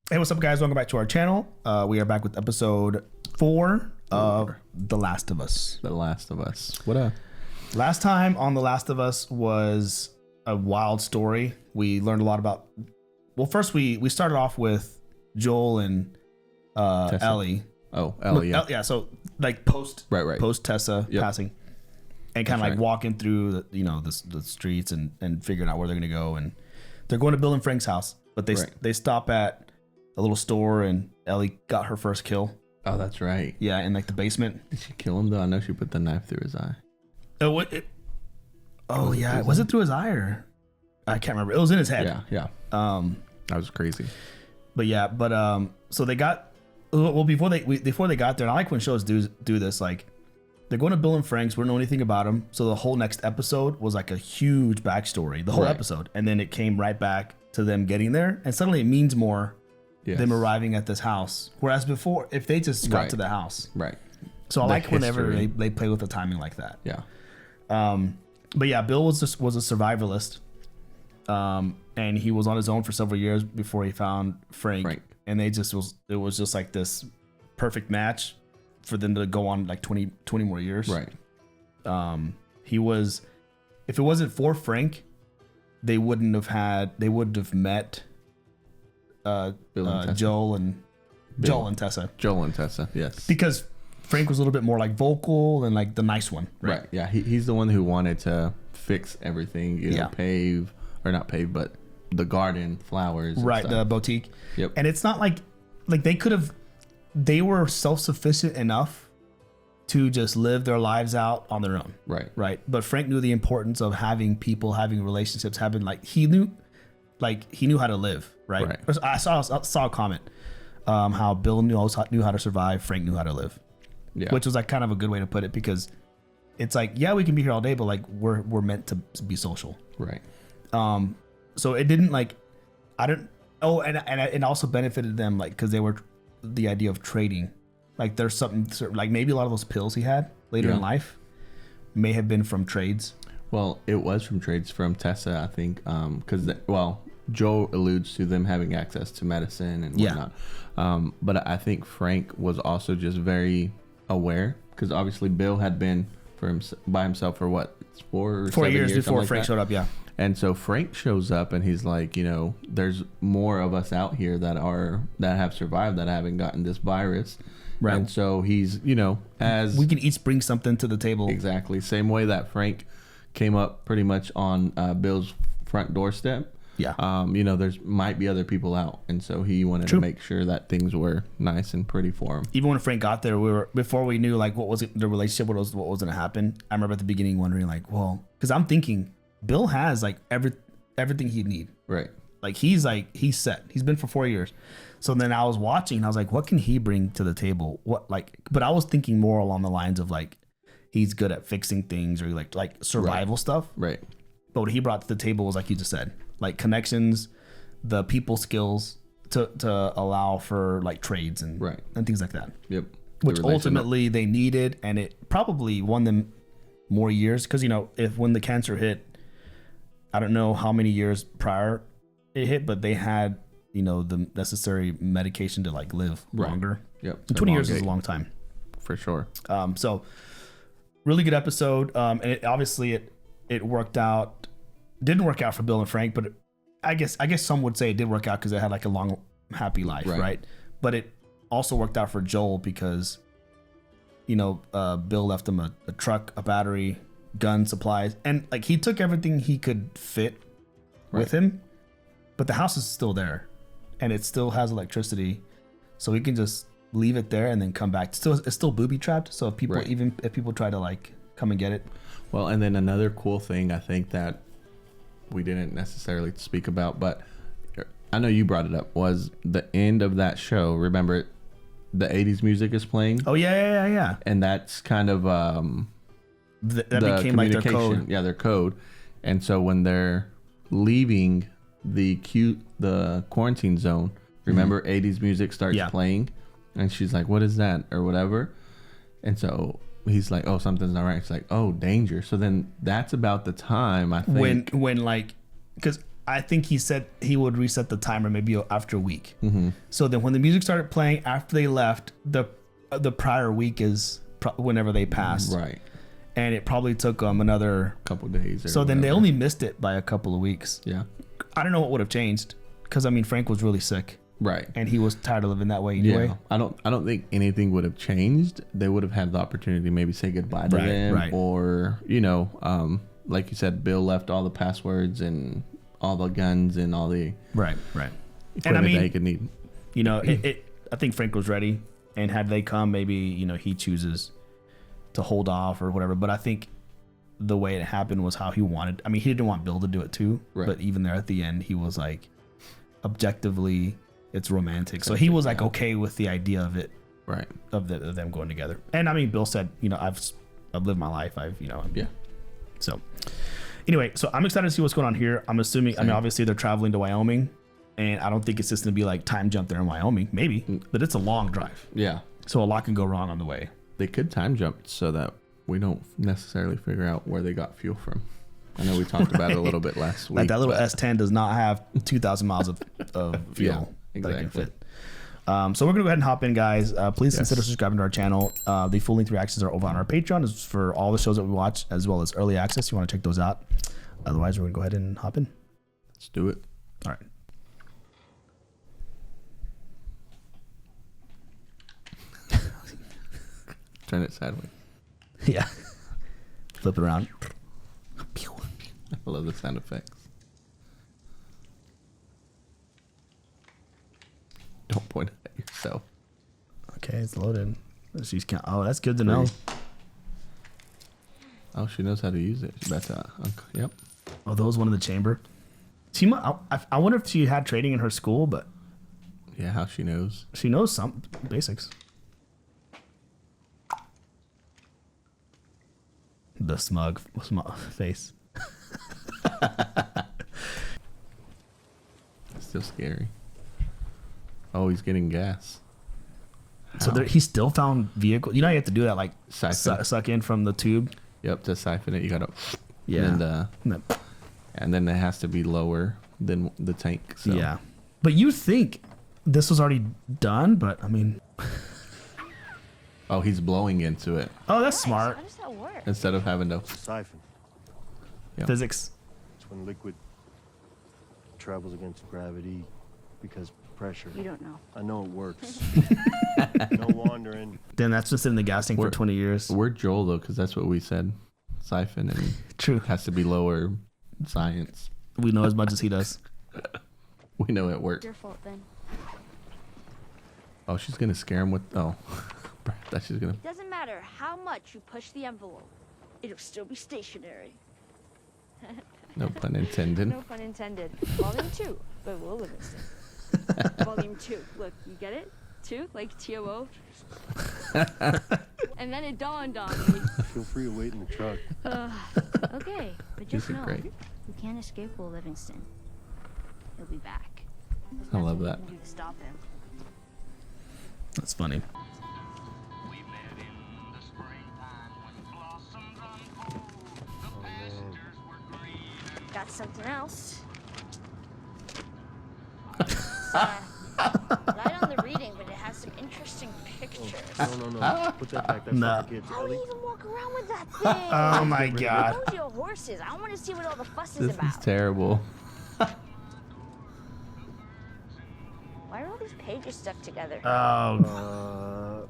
Hey, what's up, guys? Welcome back to our channel. We are back with episode 4 of The Last of Us. The Last of Us. What up? Last time on The Last of Us was a wild story. We learned a lot about... Well, first we started off with Joel and Ellie. Oh, Ellie, yeah. Yeah, so like post Tessa passing. And kind of like walking through the streets and figuring out where they're going to go. And they're going to Bill and Frank's house. But they stop at a little store, and Ellie got her first kill. Oh, that's right. Yeah, in like the basement. Did she kill him though? I know she put the knife through his eye. Was it through his eye or I can't remember. It was in his head. Yeah. That was crazy. But so they got before they got there. And I like when shows do this. Like they're going to Bill and Frank's. We don't know anything about them. So the whole next episode was like a huge backstory. The whole episode, and then it came right back to them getting there, and suddenly it means more. Yes. Them arriving at this house, whereas before, if they just got to the house, So I like whenever they play with the timing like that. Yeah. But yeah, Bill was a survivalist, and he was on his own for several years before he found Frank. And it was just like this perfect match for them to go on like 20 more years. Right. If it wasn't for Frank, they wouldn't have met. Joel and Tessa. Joel and Tessa, yes. Because Frank was a little bit more like vocal and like the nice one, right? Yeah, he's the one who wanted to fix everything, pave, or not pave, but the garden, flowers. Right, the boutique. Yep. And it's not like they were self-sufficient enough to just live their lives out on their own. Right. But Frank knew the importance of having people, having relationships, he knew how to live. Right. I saw a comment how Bill knew how to survive, Frank knew how to live. Yeah. Which was like kind of a good way to put it, because it's like, yeah, we can be here all day, but like we're meant to be social. Right. So it didn't and it also benefited them because they were the idea of trading. Like there's something like maybe a lot of those pills he had later in life may have been from trades. Well, it was from trades from Tessa, I think, because Joe alludes to them having access to medicine and whatnot. But I think Frank was also just very aware, because obviously Bill had been by himself for 4 years before Frank showed up. Yeah. And so Frank shows up and he's like, there's more of us out here that have survived, that haven't gotten this virus. Right. And so he's, as we can each bring something to the table. Exactly. Same way that Frank came up pretty much on Bill's front doorstep. Yeah. There's might be other people out, and so he wanted to make sure that things were nice and pretty for him. Even when Frank got there, before we knew what was the relationship, what was going to happen. I remember at the beginning wondering because I'm thinking Bill has everything he'd need. Right. He's set. He's been for 4 years. So then I was watching, and I was like, what can he bring to the table? But I was thinking more along the lines of he's good at fixing things, or like survival stuff. Right. But what he brought to the table was like you just said. Connections, the people skills to allow for trades and things like that. Yep. Which ultimately they needed, and it probably won them more years, because when the cancer hit, I don't know how many years prior it hit, but they had the necessary medication to live longer. Yep. 20 years is a long time. For sure. So really good episode. And it obviously it worked out. Didn't work out for Bill and Frank, but I guess some would say it did work out because they had a long, happy life, right? But it also worked out for Joel because, Bill left him a truck, a battery, gun, supplies, and he took everything he could fit with him, but the house is still there, and it still has electricity, so he can just leave it there and then come back. It's still booby trapped, so if people try to come and get it. Well, and then another cool thing I think that we didn't necessarily speak about, but I know you brought it up, was the end of that show. Remember, the 80s music is playing. Oh yeah. And that's kind of that became their code. Yeah, their code. And so when they're leaving the quarantine zone, remember 80s music starts playing, and she's like, "What is that?" or whatever. And so he's like, oh, something's not right. It's like, oh, danger. So then that's about the time, I think. When because I think he said he would reset the timer maybe after a week. So then when the music started playing after they left, the prior week is whenever they passed. Right. And it probably took them another couple days. So then they only missed it by a couple of weeks. Yeah. I don't know what would have changed because I mean Frank was really sick. Right. And he was tired of living that way anyway. Yeah. I don't think anything would have changed. They would have had the opportunity to maybe say goodbye to them, or like you said, Bill left all the passwords and all the guns and all the right. And I mean, that he could need. I think Frank was ready, and had they come, maybe he chooses to hold off or whatever. But I think the way it happened was how he wanted. I mean, he didn't want Bill to do it too. Right. But even there at the end, he was like, objectively, it's romantic. So he was like okay with the idea of it. Right. Of them going together. And I mean, Bill said, I've lived my life. Yeah. So anyway, so I'm excited to see what's going on here. I'm assuming, Same. I mean, obviously they're traveling to Wyoming, and I don't think it's just going to be like time jump there in Wyoming, maybe, but it's a long drive. Yeah. So a lot can go wrong on the way. They could time jump so that we don't necessarily figure out where they got fuel from. I know we talked about it a little bit last week. Like that little S10 does not have 2,000 miles of fuel. Yeah, exactly. So we're going to go ahead and hop in, guys. Please consider subscribing to our channel. The full-length reactions are over on our Patreon. Is for all the shows that we watch, as well as early access. You want to check those out. Otherwise, we're going to go ahead and hop in. Let's do it. All right. Turn it sideways. Yeah. Flip it around. I love the sound effects. Don't point it at yourself. Okay, it's loaded. She's oh, that's good to know. Oh, she knows how to use it. She's about to. Yep. Oh, that was one in the chamber. She I wonder if she had trading in her school, but yeah, how she knows? She knows some basics. The smug face. Still scary. Oh, he's getting gas. So he still found vehicle. You have to do that, like suck in from the tube. Yep, to siphon it, you gotta. Yeah. And then it has to be lower than the tank. So. Yeah, but you think this was already done? But I mean. Oh, he's blowing into it. Oh, that's smart. How does that work? Instead of having to siphon. Yep. Physics. It's when liquid travels against gravity because pressure. You don't know. I know it works. No wandering. Then that's just in the gas tank for 20 years. We're Joel though, because that's what we said. Siphon and true has to be lower science. We know as much as he does. We know it works. Your fault then. Oh, she's gonna scare him with. Oh, that she's gonna. It doesn't matter how much you push the envelope; it'll still be stationary. No pun intended. No pun intended. Volume 2, but Will Livingston. Volume 2. Look, you get it? 2, like T-O-O. And then it dawned on me. Feel free to wait in the truck. Okay, but just know, you can't escape Will Livingston. He'll be back. I love that. You to stop him. That's funny. Got something else. Light on the reading, but it has some interesting pictures. No. Put that back. That's no. for the kids. How do you even walk around with that thing? Oh my god. Who knows your horses? I want to see what all the fuss is about. This is terrible. Why are all these pages stuck together? Oh.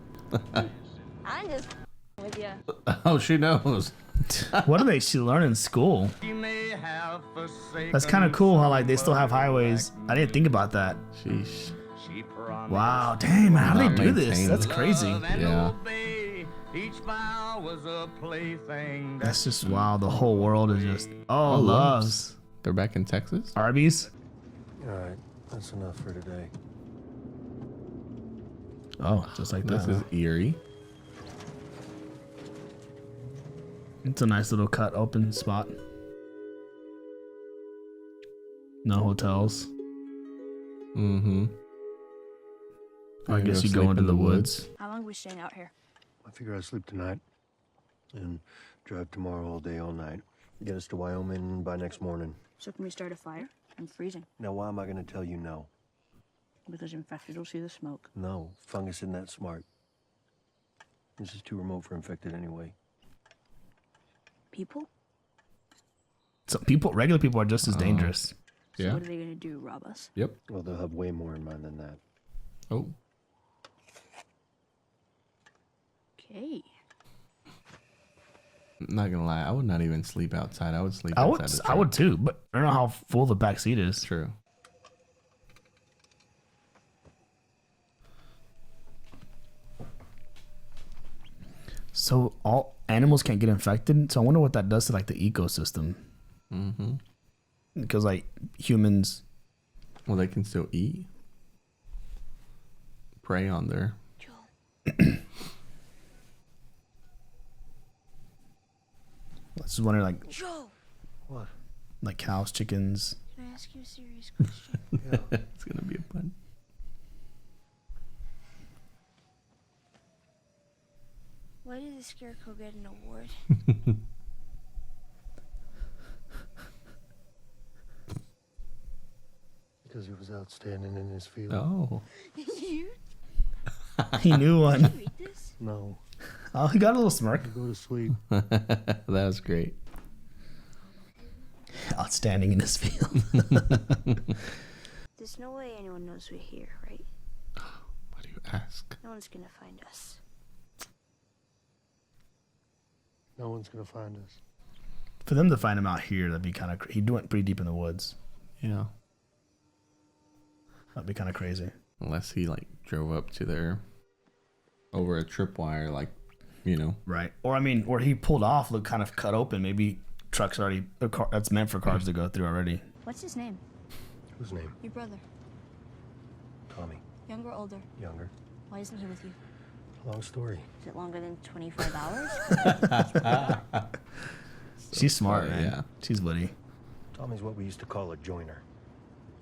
I'm just with you. Oh, she knows. What do she learn in school? That's kind of cool how like they still have highways. I didn't think about that. Sheesh. Wow, damn, how do they do this? That's crazy. Yeah. That's just wow. The whole world is just loves. They're back in Texas. Arby's. All right, that's enough for today. Oh, just like that. This is eerie. It's a nice little cut open spot. No hotels. Mm-hmm. I guess you go into the woods. How long are we staying out here? I figure I'll sleep tonight and drive tomorrow all day, all night. Get us to Wyoming by next morning. So can we start a fire? I'm freezing. Now, why am I gonna tell you no? Because infected will see the smoke. No, fungus isn't that smart. This is too remote for infected anyway. People? So regular people are just as dangerous. So Yeah. what are they gonna do, rob us? Yep. Well, they'll have way more in mind than that. Oh. Okay. Not gonna lie, I would not even sleep outside. I would sleep inside the I truck. would too, but I don't know how full the back seat is. True. So all animals can't get infected. So I wonder what that does to like the ecosystem. Mm-hmm. Because like humans, Well, they can still eat. Prey on their. Joel. I was just wondering like Joel! What? like cows, chickens. Can I ask you a serious question? It's gonna be a pun. Why did the scarecrow get an award? Because he was outstanding in his field. Oh. You? He knew one. Read this? No. Oh, he got a little smirk. Go to sleep. That was great. Outstanding in his field. There's no way anyone knows we're here, right? Why do you ask? No one's gonna find us. No one's gonna find us. For them to find him out here, that'd be kind of. He went pretty deep in the woods. Yeah. That'd be kind of crazy. Unless he like drove up to there over a tripwire, like, you know. Right. Or I mean, or he pulled off, looked kind of cut open. Maybe trucks already. A car, that's meant for cars to go through already. What's his name? Whose name? Your brother. Tommy. Younger or older? Younger. Why isn't he with you? Long story. Is it longer than 25 hours? She's smart, funny, man. yeah. She's witty. Tommy's what we used to call a joiner.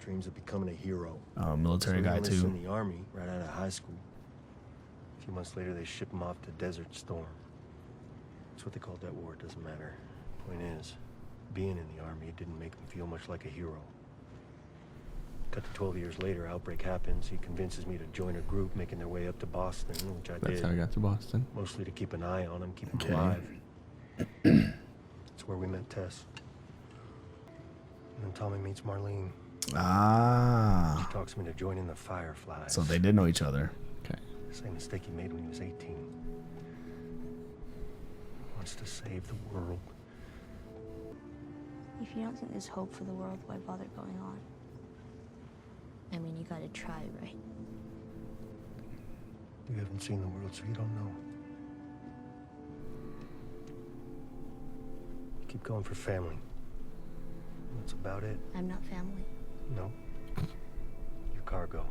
Dreams of becoming a hero. Oh, military So he guy enlists too. in the army right out of high school. A few months later, they ship him off to Desert Storm. That's what they called that war. It doesn't matter. Point is, being in the army, it didn't make him feel much like a hero. Cut to 12 years later, outbreak happens. He convinces me to join a group making their way up to Boston, which I That's did. how I got to Boston. Mostly to keep an eye on him, keep him Okay. alive. That's where we met Tess. And then Tommy meets Marlene. Ah. She talks me to joining the Fireflies. So they did know each other. Okay. Same mistake he made when he was 18. Wants to save the world. If you don't think there's hope for the world, why bother going on? I mean, you gotta try, right? You haven't seen the world, so you don't know. Keep going for family. That's about it. I'm not family. No. Your cargo.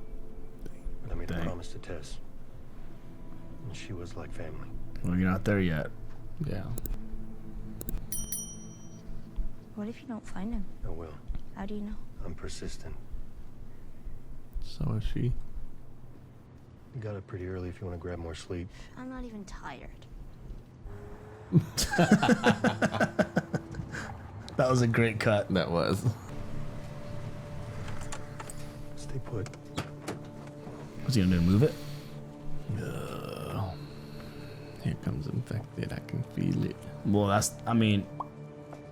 But I made a Dang. promise to Tess. And she was like family. Well, you're not there yet. Yeah. What if you don't find him? I will. How do you know? I'm persistent. So is she. You got up pretty early if you want to grab more sleep. I'm not even tired. That was a great cut. That was. Stay put. What's he gonna do? Move it? Here comes infected. I can feel it. Well, that's. I mean,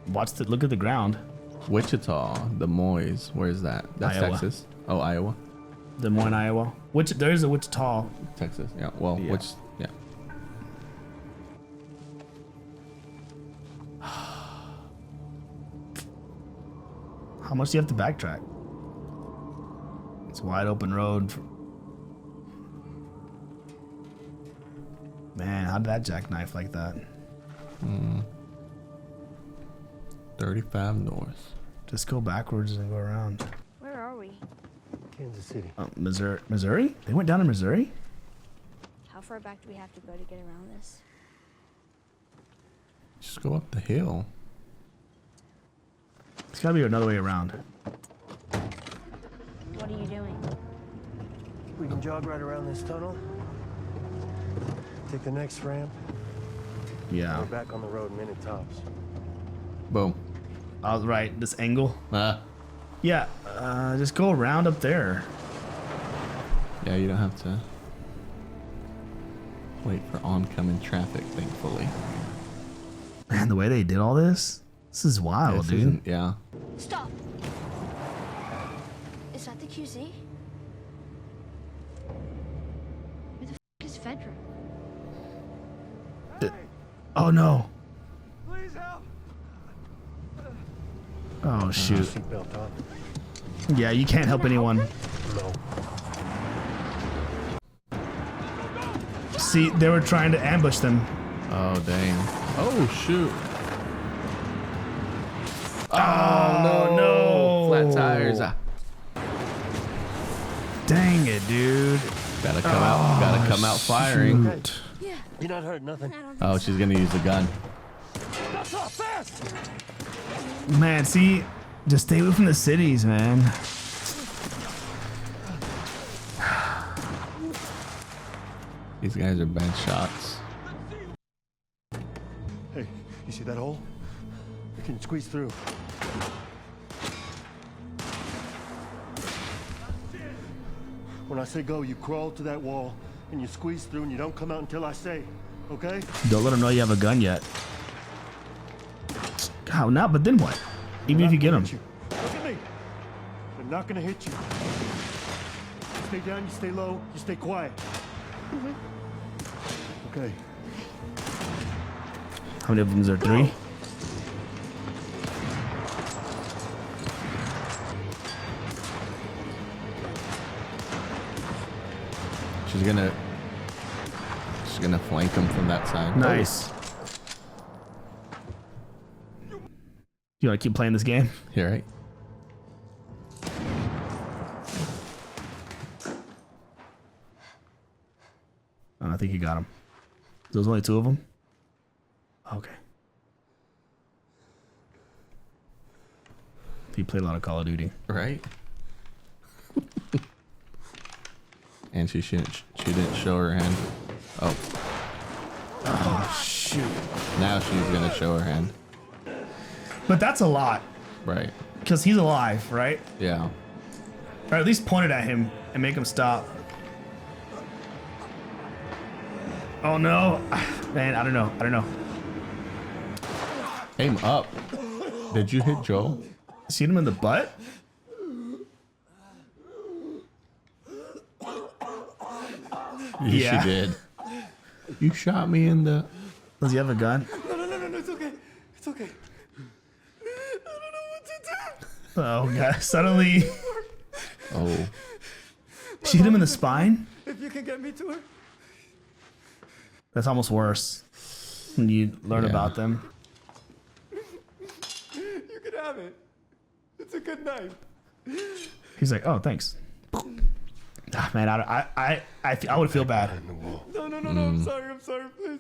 look at the ground. Wichita, Des Moines. Where's that? That's Iowa. Texas. Oh, Iowa. Des Moines, Iowa. There is a Wichita. Texas. Yeah. Well, Yeah. yeah. How much do you have to backtrack? It's a wide open road. Man, how did that jackknife like that? 35 north. Just go backwards and go around. Where are we? Kansas City. Oh, Missouri? Missouri? They went down to Missouri? How far back do we have to go to get around this? Just go up the hill. It's gotta be another way around. What are you doing? We can jog right around this tunnel. Take the next ramp. Yeah. We're back on the road minute tops. Boom. I was right. This angle. Yeah, just go around up there. Yeah, you don't have to wait for oncoming traffic, thankfully. Man, the way they did all this is wild, dude. Yeah. Stop! Is that the QZ? Where the f is Fedra? Oh no. Please help. Oh shoot. Seatbelt on. Yeah, you can't help anyone. No. See, they were trying to ambush them. Oh, dang. Oh, shoot. Oh no. Flat tires. Dang it, dude. Gotta come out firing. Shoot. Yeah. You're not hurt, nothing. I don't think Oh, she's gonna use the gun. That's not fast. Man, see, just stay away from the cities, man. These guys are bad shots. Hey, you see that hole? You can squeeze through. When I say go, you crawl to that wall and you squeeze through and you don't come out until I say, okay? Don't let them know you have a gun yet. How now? But then what? Even if you get them. Look at me. They're not gonna hit you. You stay down, you stay low, you stay quiet. Okay. How many of them is there? 3? She's gonna flank him from that side. Nice. You want to keep playing this game? Here, right? Oh, I think you got him. There's only 2 of them? Okay. He played a lot of Call of Duty. Right. And she didn't show her hand. Oh. Oh, shoot. Now she's gonna show her hand. But that's a lot. Right. Because he's alive, right? Yeah. Or at least point it at him and make him stop. Oh no. Man, I don't know. Aim up. Did you hit Joel? Shoot him in the butt? Yeah. She did. You shot me in the... Does he have a gun? No, it's okay. It's okay. I don't know what to do. Oh god, suddenly... Oh. Shoot him in the spine? If you can get me to her. That's almost worse when you learn about them. You can have it. It's a good knife. He's like, oh, thanks. Ah, man, I would feel bad. No, I'm sorry, please.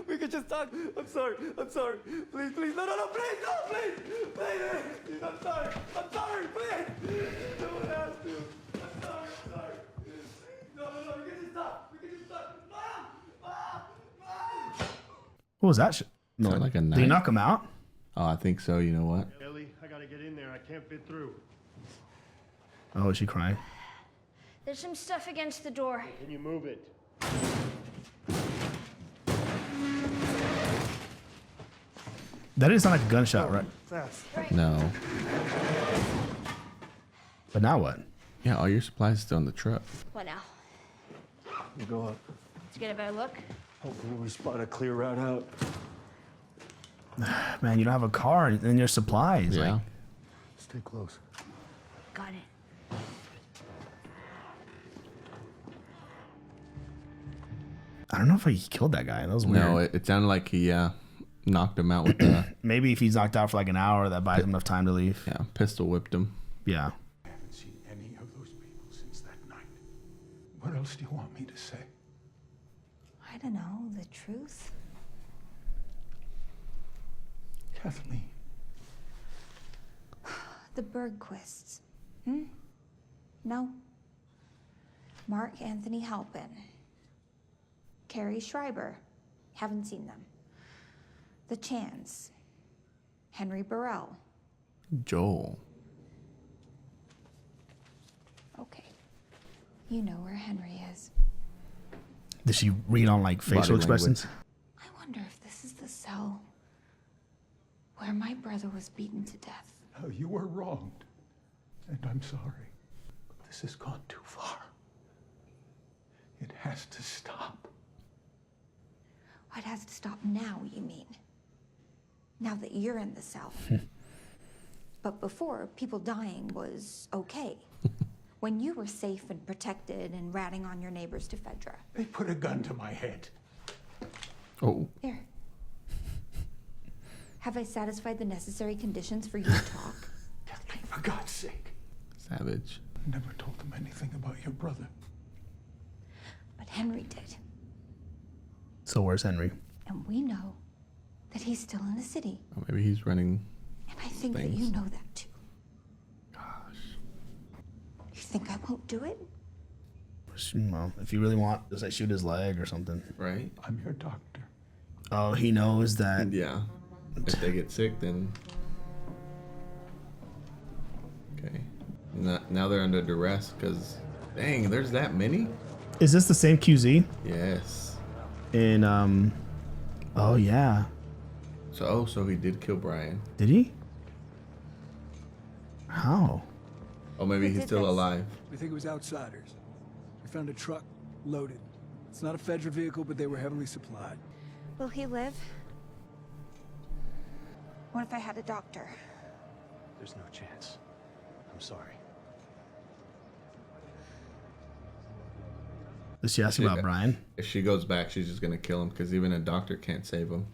We could just talk. I'm sorry. Please, please, no, please, I'm sorry, please. No one asked you. I'm sorry. No, we can just talk. Mom! What was that shit? No, Sound like a did he knife? knock him out? Oh, I think so. You know what? Ellie, I gotta get in there. I can't fit through. Oh, is she crying? There's some stuff against the door. Can you move it? That didn't sound like a gunshot, right? Fast. No. But now what? Yeah, all your supplies still in the truck. What now? You go up. Let's get a better look. Hopefully we spot a clear route out. Man, you don't have a car and your supplies. Yeah. Like, Stay close. Got it. I don't know if he killed that guy. That was weird. No, it sounded like he knocked him out with the Maybe if he's knocked out for like an hour, that buys him enough time to leave. pistol whipped him. Yeah. I haven't seen any of those people since that night. What else do you want me to say? I don't know, the truth. Kathleen. The Bergquists. No. Mark Anthony Halpin. Carrie Schreiber. Haven't seen them. The Chans. Henry Burrell. Joel. You know where Henry is. Did she read on like facial expressions? I wonder if this is the cell where my brother was beaten to death. No, you were wronged. And I'm sorry. But this has gone too far. It has to stop. It has to stop now, you mean? Now that you're in the cell. But before, people dying was okay. When you were safe and protected and ratting on your neighbors to Fedra. They put a gun to my head. Oh. Here. Have I satisfied the necessary conditions for you to talk? Kathleen, for God's sake. Savage. I never told them anything about your brother. But Henry did. So where's Henry? And we know that he's still in the city. Or maybe he's running. And I think that you know that too. Gosh. You think I won't do it? Well, if you really want, just like shoot his leg or something. Right? I'm your doctor. Oh, he knows that. Yeah. If they get sick, then. Okay. Now they're under duress because, dang, there's that many? Is this the same QZ? Yes. In, oh yeah. So he did kill Brian. Did he? How? Oh, maybe he's still alive. We think it was outsiders. We found a truck loaded. It's not a Fedra vehicle, but they were heavily supplied. Will he live? What if I had a doctor? There's no chance. I'm sorry. Did she ask about Brian? If she goes back, she's just gonna kill him because even a doctor can't save him.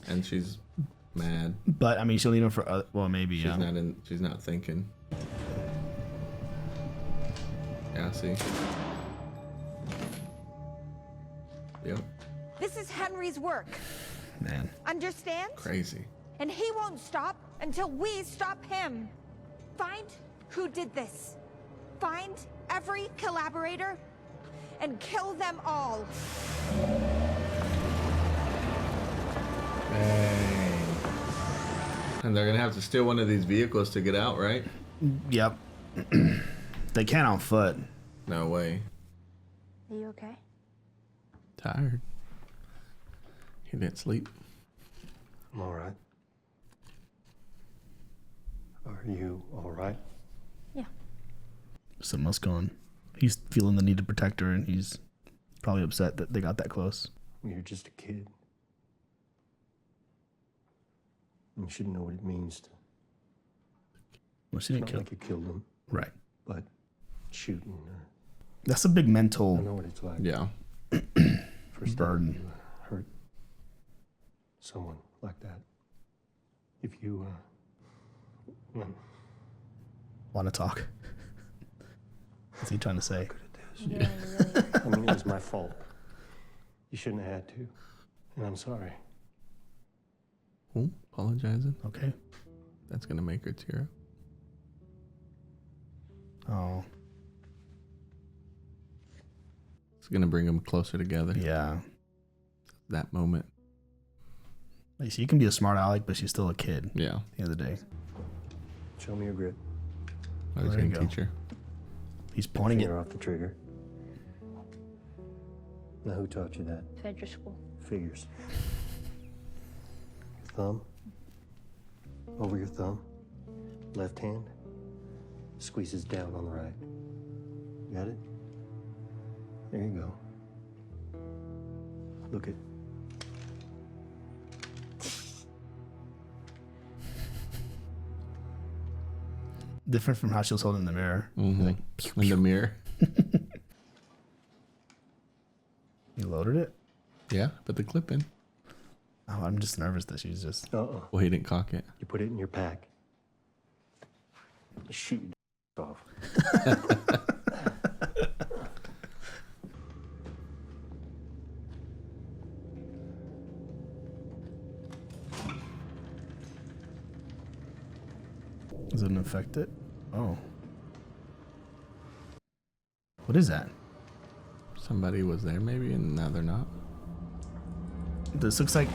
And she's mad. But I mean, she'll need him for well, maybe. She's not in. She's not thinking. Yeah, see. Yep. This is Henry's work. Man. Understand? Crazy. And he won't stop until we stop him. Find who did this. Find every collaborator and kill them all. Dang. And they're gonna have to steal one of these vehicles to get out, right? Yep. They can't on foot. No way. Are you okay? Tired. He didn't sleep. I'm all right. Are you all right? Yeah. Something else going. He's feeling the need to protect her, and he's probably upset that they got that close. You're just a kid. You shouldn't know what it means to. Well, she didn't it's kill. not like you killed them. Right. But shooting. That's a big mental. I know what it's like. Yeah. First burden. time you hurt someone like that. If you Want to talk? What's he trying to say? Yeah. I mean, it was my fault. You shouldn't have had to, and I'm sorry. Oh, apologizing. Okay. That's gonna make her tear up. Oh. It's gonna bring them closer together. Yeah. That moment. Like, she can be a smart aleck, but she's still a kid. Yeah. At the end of the day. Show me your grip. I was There you gonna go. teach her. He's pointing it. Finger off the trigger. Now, who taught you that? Fedra school. Figures. Thumb. Over your thumb. Left hand. Squeezes down on the right. Got it? There you go. Look at. Different from how she was holding the mirror. Mm-hmm. Like, in the mirror. You loaded it? Yeah, put the clip in. Oh, I'm just nervous that she's just. Uh-uh. Well, he didn't cock it. You put it in your pack. Shoot your off. Does it affect it? Oh. What is that? Somebody was there maybe, and now they're not. This looks like.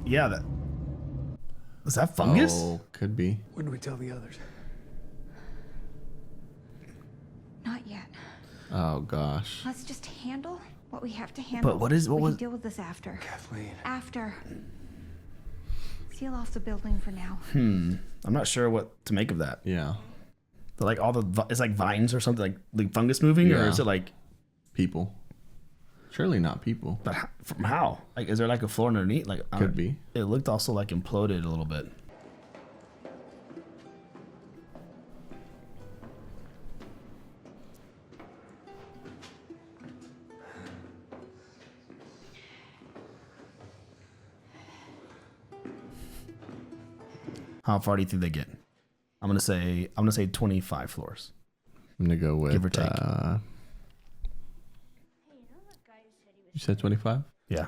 Yeah, that. Is that fungus? Oh, could be. When do we tell the others? Not yet. Oh gosh. Let's just handle what we have to handle. But what we was can deal with this after. Kathleen. After. Seal off the building for now. I'm not sure what to make of that. Yeah. But like it's like vines or something, like fungus moving, or is it like people? Surely not people. But from how? Like, is there like a floor underneath? Like, Could be. It looked also like imploded a little bit. How far do you think they get? I'm gonna say 25 floors. I'm gonna go with Give or take. You said 25? Yeah.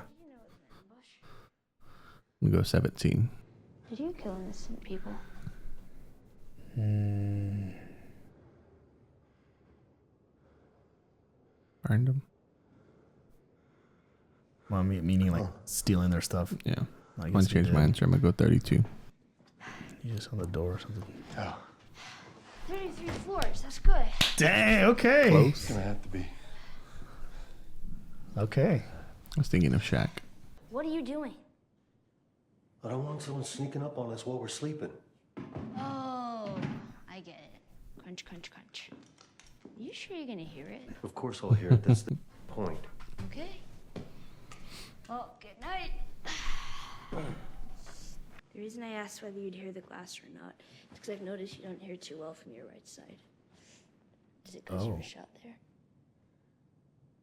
I'm gonna go 17. Did you kill innocent people? Burned them? Well, meaning like stealing their stuff. Yeah. I I'm gonna change my answer. I'm gonna go 32. You just on the door or something. Oh, 33 floors, that's good. Dang. Okay. it's gonna have to be. Okay. I was thinking of Shaq. What are you doing? I don't want someone sneaking up on us while we're sleeping. Oh, I get it. Crunch, crunch, crunch. You sure you're gonna hear it? Of course I'll hear it. That's the point. Okay. Well, good night. The reason I asked whether you'd hear the glass or not is because I've noticed you don't hear too well from your right side. Is it because you were shot there?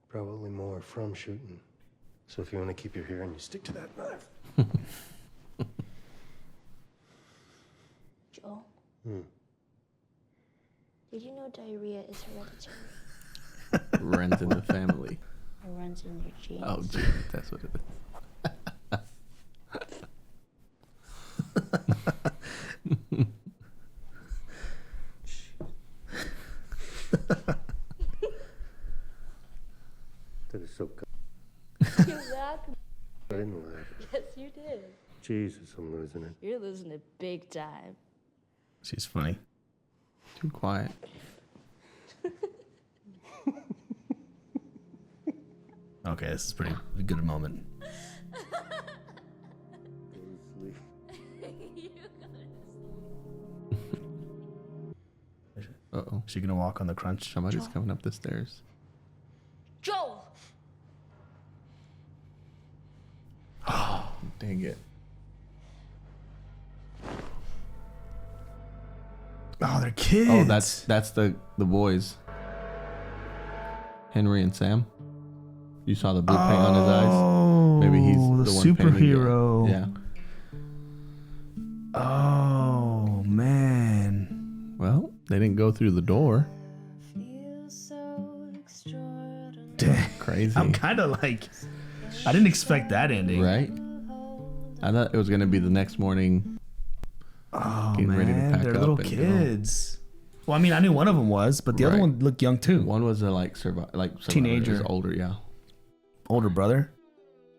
Probably more from shooting. So if you want to keep your hearing, you stick to that knife. Joel? Did you know diarrhea is hereditary? Runs in the family. It runs in your genes. Oh, gee, that's what it is. That is so good. You laughed. I didn't laugh. Yes, you did. Jesus, I'm losing it. You're losing it big time. She's funny. Too quiet. Okay, this is pretty a good moment. Uh-oh. Is she gonna walk on the crunch? Somebody's coming up the stairs. Joel! Dang it. Oh, they're kids. Oh, that's the boys. Henry and Sam. You saw the blue paint on his eyes. Maybe he's the one superhero. painting it. Yeah. Oh man. Well, they didn't go through the door. Dang. Crazy. I'm kind of like, I didn't expect that ending. Right? I thought it was going to be the next morning. Oh Getting man, ready to pack they're up little and kids. Well, I mean, I knew one of them was, but the other Right. one looked young too. One was a Teenager. Is older, yeah. Older brother.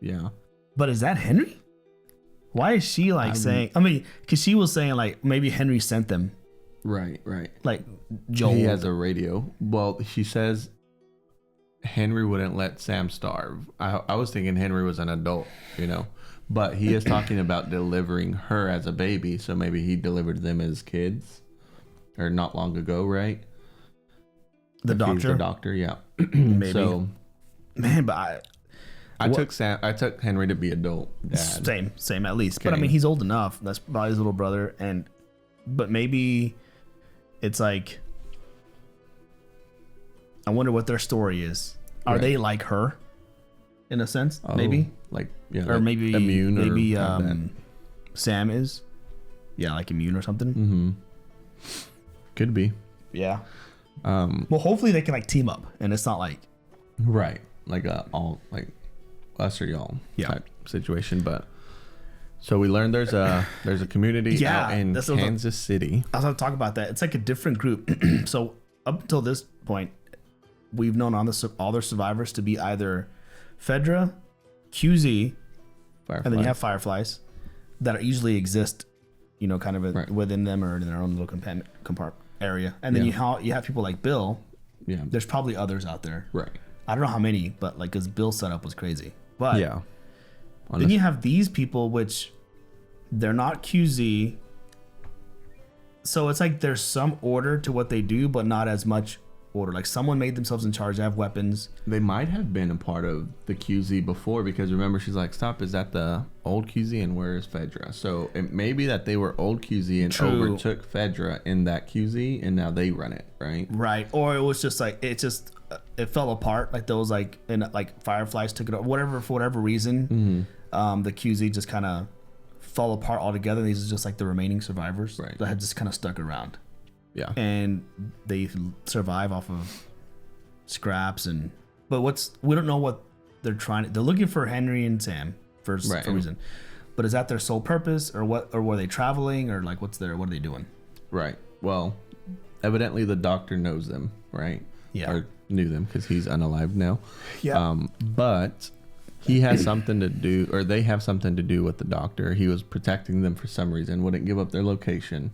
Yeah. But is that Henry? Why is she like saying? I mean, because she was saying like maybe Henry sent them. Right. Like Joel. He has a radio. Well, she says Henry wouldn't let Sam starve. I was thinking Henry was an adult, but he is talking about delivering her as a baby. So maybe he delivered them as kids, or not long ago, right? The If he's doctor. the doctor, yeah. Maybe. So, man, but I took Henry to be adult dad. Same at least. But I Okay. mean, he's old enough. That's probably his little brother, but maybe it's like, I wonder what their story is. Are Right. they like her, in a sense? Oh, Maybe, or or maybe immune, maybe or have that. Sam is, like immune or something. Mm-hmm. Could be. Yeah. Well, hopefully they can like team up, and it's not like Right. Like all like us or y'all type situation. But so we learned there's a community out in Kansas City. I was going to talk about that. It's like a different group. So up until this point, we've known all their survivors to be either Fedra, QZ, and then you have Fireflies that usually exist, kind of within them or in their own little compartment area. And then you have people like Bill, Yeah. There's probably others out there. Right. I don't know how many, but like, because Bill's setup was crazy. But yeah. Then you have these people, which they're not QZ. So it's like there's some order to what they do, but not as much order. Like someone made themselves in charge. They have weapons. They might have been a part of the QZ before, because remember, she's like, stop, is that the old QZ and where is Fedra? So it may be that they were old QZ and overtook Fedra in that QZ and now they run it, right? Right. Or it was just like, it fell apart. Like those like, and like Fireflies took it over, whatever, for whatever reason. The QZ just kind of fell apart altogether. These are just like the remaining survivors that had just kind of stuck around. Yeah. And they survive off of scraps but we don't know what they're looking for Henry and Sam for a reason. But is that their sole purpose, or what, or were they traveling, or like what are they doing? Right. Well, evidently the doctor knows them, right? Yeah. Or knew them, because he's unalive now. Yeah. But he has something to do, or they have something to do with the doctor. He was protecting them for some reason, wouldn't give up their location.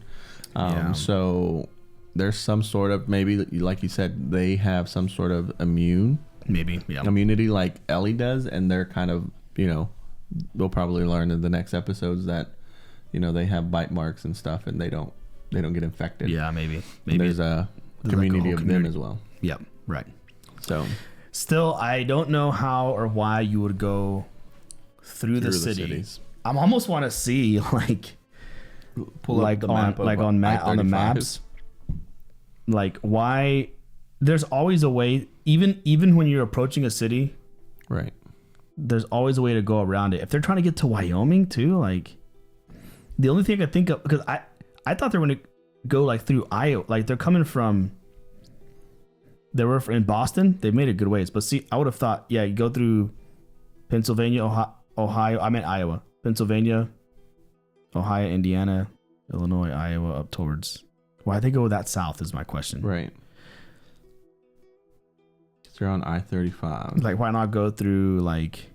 So there's some sort of, maybe like you said, they have some sort of immunity like Ellie does, and they're kind of, we'll probably learn in the next episodes that, they have bite marks and stuff, and they don't get infected. Yeah, maybe there's a community of them as well. Yep. Right. So still, I don't know how or why you would go through the cities. I almost want to see pull up the map on the maps, like why there's always a way, even when you're approaching a city, right? There's always a way to go around it. If they're trying to get to Wyoming too, like the only thing I think of, because I thought they were going to go like through Iowa, like they were in Boston. They've made it good ways, but see, I would have thought, you go through Pennsylvania, Ohio. I meant Iowa, Pennsylvania, Ohio, Indiana, Illinois, Iowa, up towards. Why they go that south is my question. Right. They're on I-35. Like, why not go through like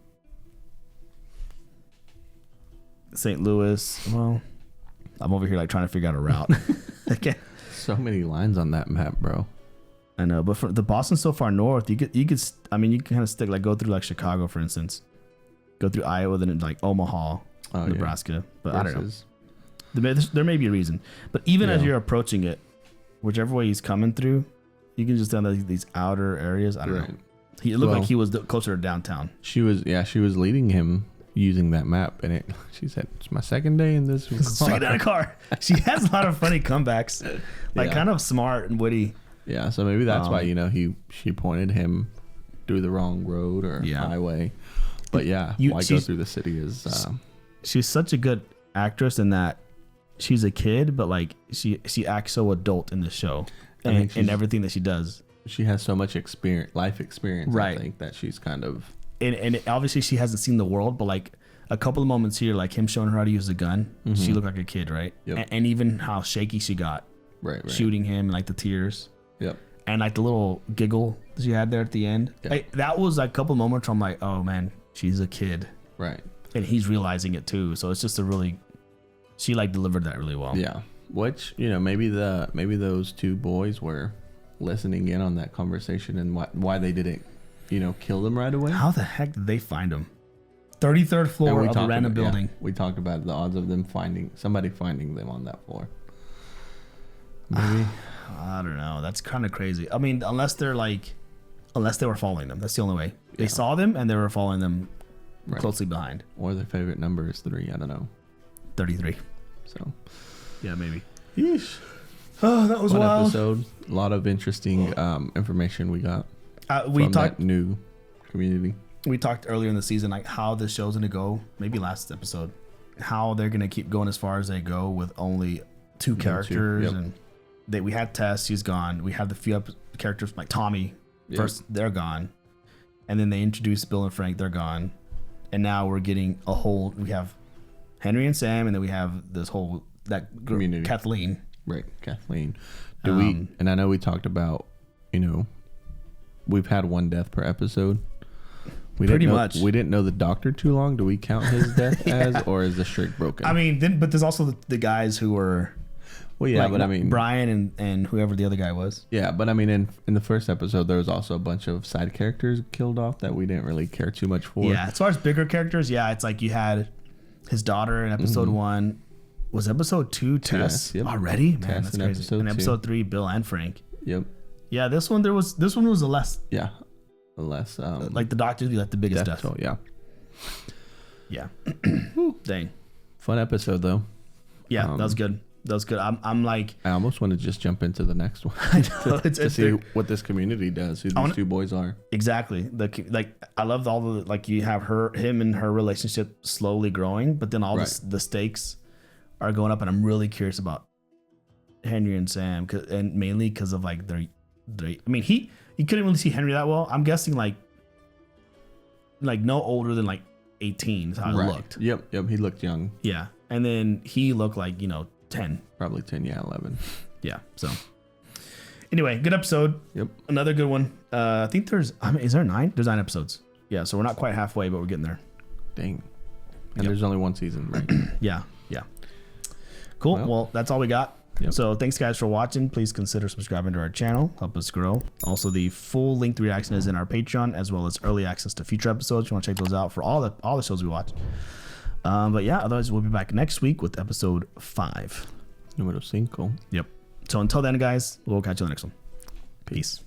St. Louis? Well, I'm over here like trying to figure out a route. Okay. So many lines on that map, bro. I know, but for the Boston's so far north, you could kind of stick, like go through like Chicago, for instance, go through Iowa, then like Omaha, Nebraska. But I don't know. There may be a reason, but even as you're approaching it, whichever way he's coming through, you can just down these outer areas. I don't know. It looked like he was closer to downtown. She was leading him using that map, and she said, "It's my second day in this car." Straight out of car. She has a lot of funny comebacks, kind of smart and witty. Yeah, so maybe that's why she pointed him through the wrong road or highway. But why go through the city is. She's such a good actress in that she's a kid, but like she acts so adult in the show and everything that she does. She has so much life experience. Right. I think that she's kind of. And obviously she hasn't seen the world, but like a couple of moments here, like him showing her how to use a gun, she looked like a kid, right? Yep. And even how shaky she got, right, shooting him, and like the tears. Yep. And like the little giggle she had there at the end. Yep. Like, that was like a couple of moments where I'm like, oh man, she's a kid. Right. And he's realizing it too. So it's just she like delivered that really well. Yeah. Which, maybe those two boys were listening in on that conversation and why they didn't, kill them right away. How the heck did they find them? 33rd floor of a random building. Yeah, we talked about the odds of them somebody finding them on that floor. Maybe. I don't know. That's kind of crazy. I mean, unless they were following them. That's the only way. They saw them and they were following them closely behind. Or their favorite number is 3. I don't know. 33. So. Yeah, maybe. Yeesh. Oh, that was wild. Episode. A lot of interesting information we got from that new community. We talked earlier in the season, like how the show's going to go, maybe last episode, how they're going to keep going as far as they go with only 2 characters. Yep. And we had Tess, she's gone. We had the few characters like Tommy, first they're gone. And then they introduced Bill and Frank, they're gone. And now we're getting we have Henry and Sam, and then we have this whole, that community. Kathleen. Right, Kathleen. And I know we talked about, we've had 1 death per episode. We didn't know the doctor too long. Do we count his death as, or is the streak broken? I mean, but there's also the guys who were... Well, yeah, like, but I mean, Brian and whoever the other guy was. Yeah, but I mean, in the first episode, there was also a bunch of side characters killed off that we didn't really care too much for. Yeah, as far as bigger characters, yeah, it's like you had his daughter in episode 1. Was episode 2 Tess already? Man, Tess that's crazy. In episode 3, Bill and Frank. Yep. Yeah, this one was a less. Yeah, a less. Like the doctors be like the biggest death. Toll, yeah. Yeah. Dang. Fun episode though. Yeah, that was good. That was good. I'm like, I almost want to just jump into the next one. I know, to see what this community does, who these two boys are. Exactly. Like I love all the, like, you have him and her relationship slowly growing, but then all the stakes are going up, and I'm really curious about Henry and Sam, and mainly because of like their I mean, he couldn't really see Henry that well. I'm guessing like no older than like 18 is how it looked. Yep. He looked young. Yeah. And then he looked like, 10. Probably 10, 11. Yeah. So anyway, good episode. Yep. Another good one. I think is there 9? There's 9 episodes. Yeah. So we're not quite halfway, but we're getting there. Dang. And there's only one season, right? Yeah. Cool. Well, that's all we got. Yep. So thanks guys for watching. Please consider subscribing to our channel. Help us grow. Also, the full length reaction is in our Patreon, as well as early access to future episodes. You want to check those out for all the shows we watch. But yeah, otherwise we'll be back next week with episode 5. Número 5. Yep. So until then, guys, we'll catch you on the next one. Peace.